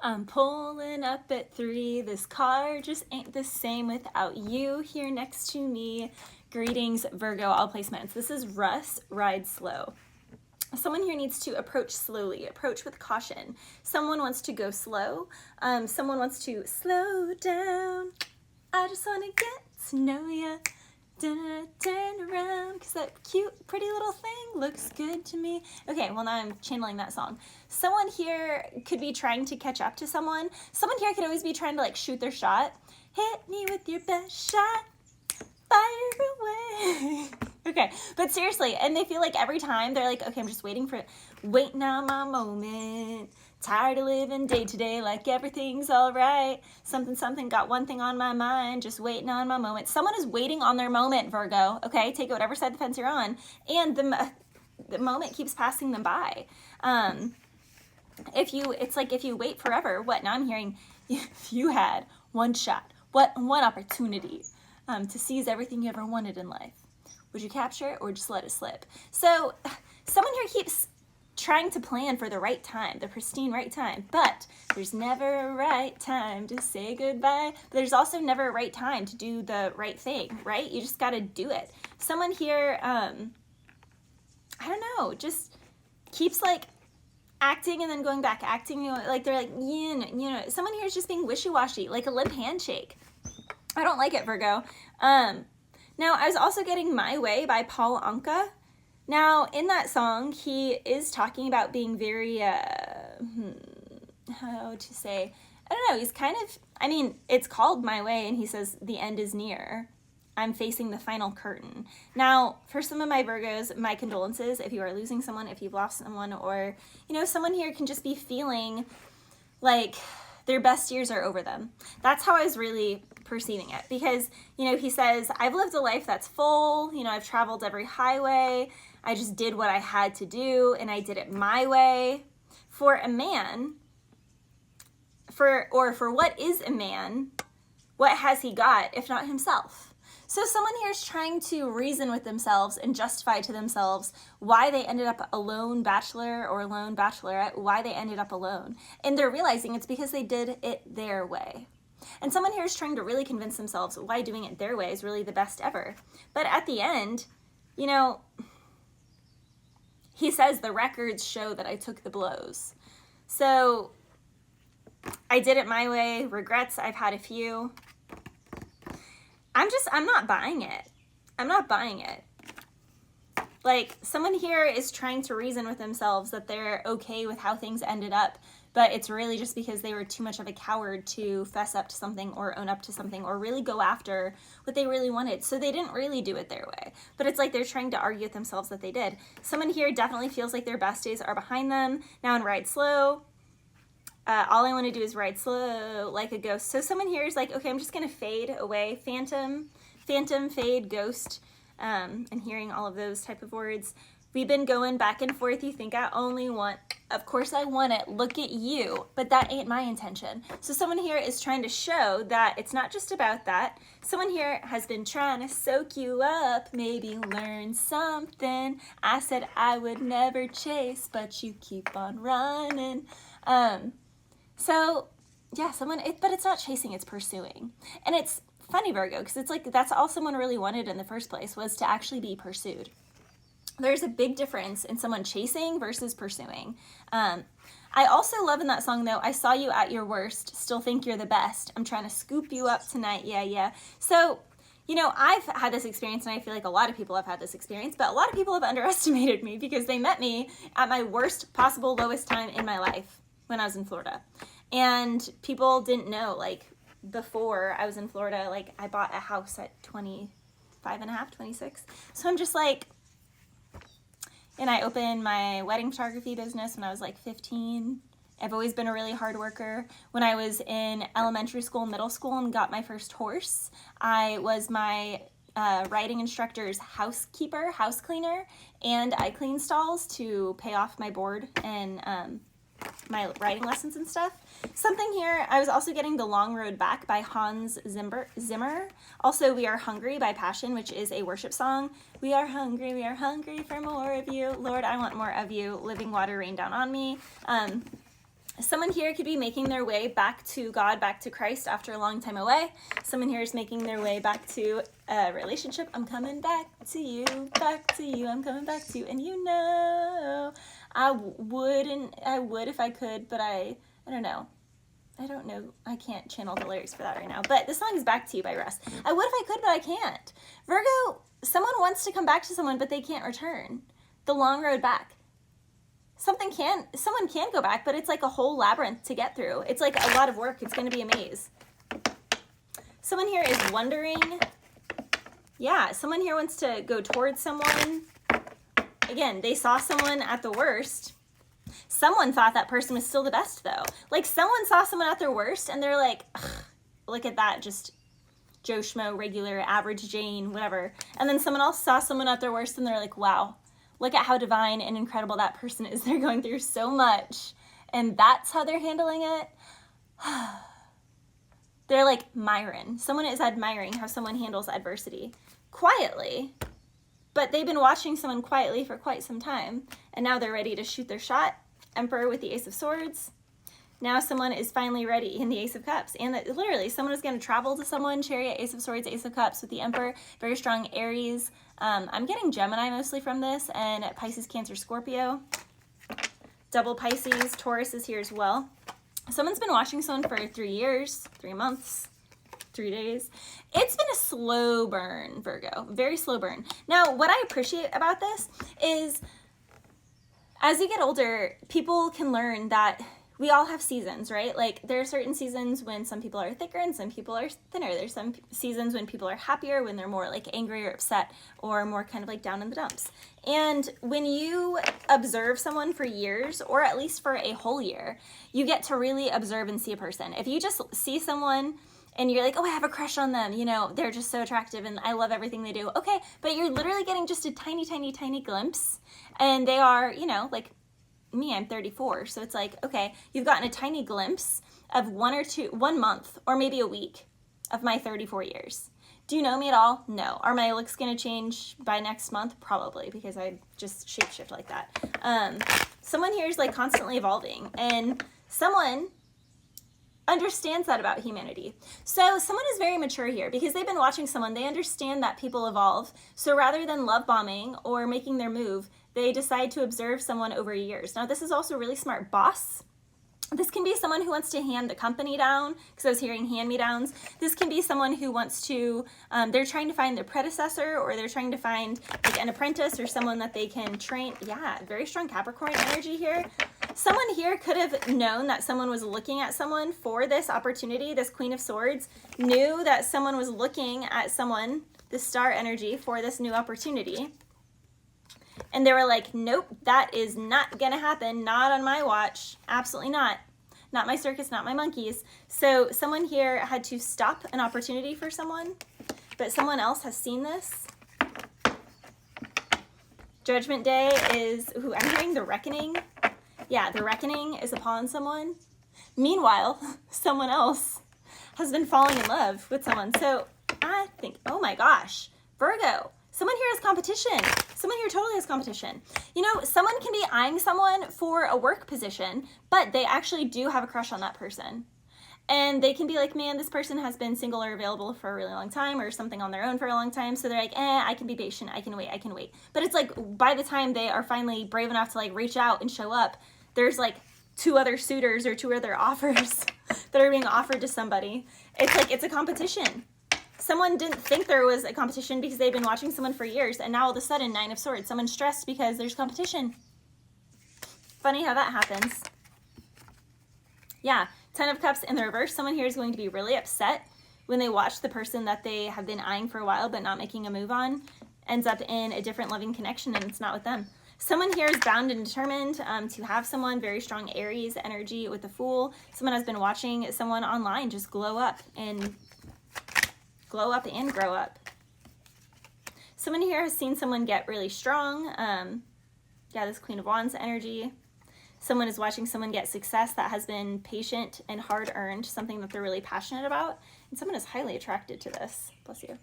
I'm pulling up at 3. This car just ain't the same without you here next to me. Greetings, Virgo, all placements. This is Russ, Ride Slow. Someone here needs to approach slowly, approach with caution. Someone wants to go slow. Someone wants to slow down. I just want to get to know ya. Turn around, because that cute, pretty little thing looks good to me. Okay, well, now I'm channeling that song. Someone here could be trying to catch up to someone. Someone here could always be trying to, like, shoot their shot. Hit me with your best shot. Fire away. Okay, but seriously, and they feel like every time they're like, okay, I'm just waiting on my moment. Tired of living day to day like everything's all right. Something, got one thing on my mind, just waiting on my moment. Someone is waiting on their moment, Virgo, okay? Take it whatever side of the fence you're on, and the moment keeps passing them by. It's like if you wait forever, what? Now I'm hearing if you had one shot, one opportunity to seize everything you ever wanted in life, would you capture it or just let it slip? So someone here keeps trying to plan for the right time, the pristine right time, but there's never a right time to say goodbye, but there's also never a right time to do the right thing, right? You just got to do it. Someone here, I don't know, just keeps like acting and then going back, acting, like they're like, someone here is just being wishy-washy, like a limp handshake. I don't like it, Virgo. Now, I was also getting My Way by Paul Anka. Now, in that song, he is talking about being very, how to say, I don't know, he's kind of, it's called My Way, and he says, the end is near. I'm facing the final curtain. Now, for some of my Virgos, my condolences if you are losing someone, if you've lost someone, or, someone here can just be feeling like their best years are over them. That's how I was really perceiving it, because, he says, I've lived a life that's full, I've traveled every highway, I just did what I had to do, and I did it my way. For a man, for what is a man, what has he got if not himself? So someone here is trying to reason with themselves and justify to themselves why they ended up a lone bachelor or a lone bachelorette, why they ended up alone. And they're realizing it's because they did it their way. And someone here is trying to really convince themselves why doing it their way is really the best ever. But at the end, he says the records show that I took the blows. So I did it my way. Regrets, I've had a few. I'm not buying it. I'm not buying it. Like, someone here is trying to reason with themselves that they're okay with how things ended up, but it's really just because they were too much of a coward to fess up to something or own up to something or really go after what they really wanted. So they didn't really do it their way. But it's like they're trying to argue with themselves that they did. Someone here definitely feels like their best days are behind them. Now in Ride Slow, all I want to do is ride slow like a ghost. So someone here is like, okay, I'm just going to fade away. Phantom, fade, ghost, and hearing all of those type of words. We've been going back and forth. You think I only want, of course I want it. Look at you. But that ain't my intention. So someone here is trying to show that it's not just about that. Someone here has been trying to soak you up, maybe learn something. I said I would never chase, but you keep on running. So yeah, but it's not chasing, it's pursuing. And it's funny, Virgo, because it's like that's all someone really wanted in the first place, was to actually be pursued. There's a big difference in someone chasing versus pursuing. I also love in that song, though, I saw you at your worst, still think you're the best. I'm trying to scoop you up tonight, yeah. So, I've had this experience, and I feel like a lot of people have had this experience, but a lot of people have underestimated me because they met me at my worst possible, lowest time in my life when I was in Florida. And people didn't know, like, before I was in Florida, like, I bought a house at 25 and a half, 26. So I'm just like, and I opened my wedding photography business when I was like 15. I've always been a really hard worker. When I was in elementary school, middle school, and got my first horse, I was my riding instructor's house cleaner, and I cleaned stalls to pay off my board and my riding lessons and stuff. Something here, I was also getting The Long Road Back by Hans Zimmer. Also, We Are Hungry by Passion, which is a worship song. We are hungry for more of you. Lord, I want more of you. Living water rain down on me. Someone here could be making their way back to God, back to Christ after a long time away. Someone here is making their way back to a relationship. I'm coming back to you, I'm coming back to you. And you know, I would if I could, but I don't know. I don't know. I can't channel the lyrics for that right now. But the song is Back to You by Russ. I would if I could, but I can't. Virgo, someone wants to come back to someone, but they can't return. The long road back. Someone can go back, but it's like a whole labyrinth to get through. It's like a lot of work. It's going to be a maze. Someone here is wondering. Yeah, someone here wants to go towards someone. Again, they saw someone at the worst. Someone thought that person was still the best, though. Like, someone saw someone at their worst, and they're like, look at that, just Joe Schmo, regular, average Jane, whatever. And then someone else saw someone at their worst, and they're like, wow. Look at how divine and incredible that person is. They're going through so much. And that's how they're handling it. They're like Myron. Someone is admiring how someone handles adversity. Quietly. But they've been watching someone quietly for quite some time. And now they're ready to shoot their shot. Emperor with the Ace of Swords. Now someone is finally ready in the Ace of Cups. And literally, someone is going to travel to someone. Chariot, Ace of Swords, Ace of Cups with the Emperor. Very strong Aries. I'm getting Gemini mostly from this. And Pisces, Cancer, Scorpio. Double Pisces. Taurus is here as well. Someone's been watching someone for 3 years, 3 months, 3 days. It's been a slow burn, Virgo. Very slow burn. Now, what I appreciate about this is as you get older, people can learn that we all have seasons, right? Like, there are certain seasons when some people are thicker and some people are thinner. There's some seasons when people are happier, when they're more like angry or upset, or more kind of like down in the dumps. And when you observe someone for years, or at least for a whole year, you get to really observe and see a person. If you just see someone and you're like, oh, I have a crush on them, you know, they're just so attractive and I love everything they do. Okay, but you're literally getting just a tiny, tiny, tiny glimpse. And they are, you know, like me, I'm 34. So it's like, okay, you've gotten a tiny glimpse of 1 month or maybe a week of my 34 years. Do you know me at all? No. Are my looks going to change by next month? Probably, because I just shapeshift like that. Someone here is like constantly evolving, and someone understands that about humanity. So someone is very mature here because they've been watching someone. They understand that people evolve. So rather than love bombing or making their move, they decide to observe someone over years. Now, this is also really smart. Boss. This can be someone who wants to hand the company down, because I was hearing hand-me-downs. This can be someone who wants to, they're trying to find their predecessor, or they're trying to find like an apprentice or someone that they can train. Yeah, very strong Capricorn energy here. Someone here could have known that someone was looking at someone for this opportunity. This Queen of Swords knew that someone was looking at someone, this star energy, for this new opportunity. And they were like, nope, that is not going to happen. Not on my watch. Absolutely not. Not my circus, not my monkeys. So someone here had to stop an opportunity for someone, but someone else has seen this. Judgment Day is, ooh, I'm hearing the reckoning. Yeah, the reckoning is upon someone. Meanwhile, someone else has been falling in love with someone. So I think, oh my gosh, Virgo. Someone here has competition. Someone here totally has competition. You know, someone can be eyeing someone for a work position, but they actually do have a crush on that person. And they can be like, man, this person has been single or available for a really long time, or something on their own for a long time. So they're like, I can be patient. I can wait. But it's like, by the time they are finally brave enough to like reach out and show up, there's like 2 other suitors or 2 other offers that are being offered to somebody. It's like, it's a competition. Someone didn't think there was a competition because they've been watching someone for years, and now all of a sudden, 9 of Swords, someone's stressed because there's competition. Funny how that happens. Yeah, 10 of Cups in the reverse. Someone here is going to be really upset when they watch the person that they have been eyeing for a while but not making a move on ends up in a different loving connection, and it's not with them. Someone here is bound and determined to have someone. Very strong Aries energy with the Fool. Someone has been watching someone online just glow up and grow up. Someone here has seen someone get really strong. Yeah, this Queen of Wands energy. Someone is watching someone get success that has been patient and hard-earned, something that they're really passionate about. And someone is highly attracted to this. Bless you.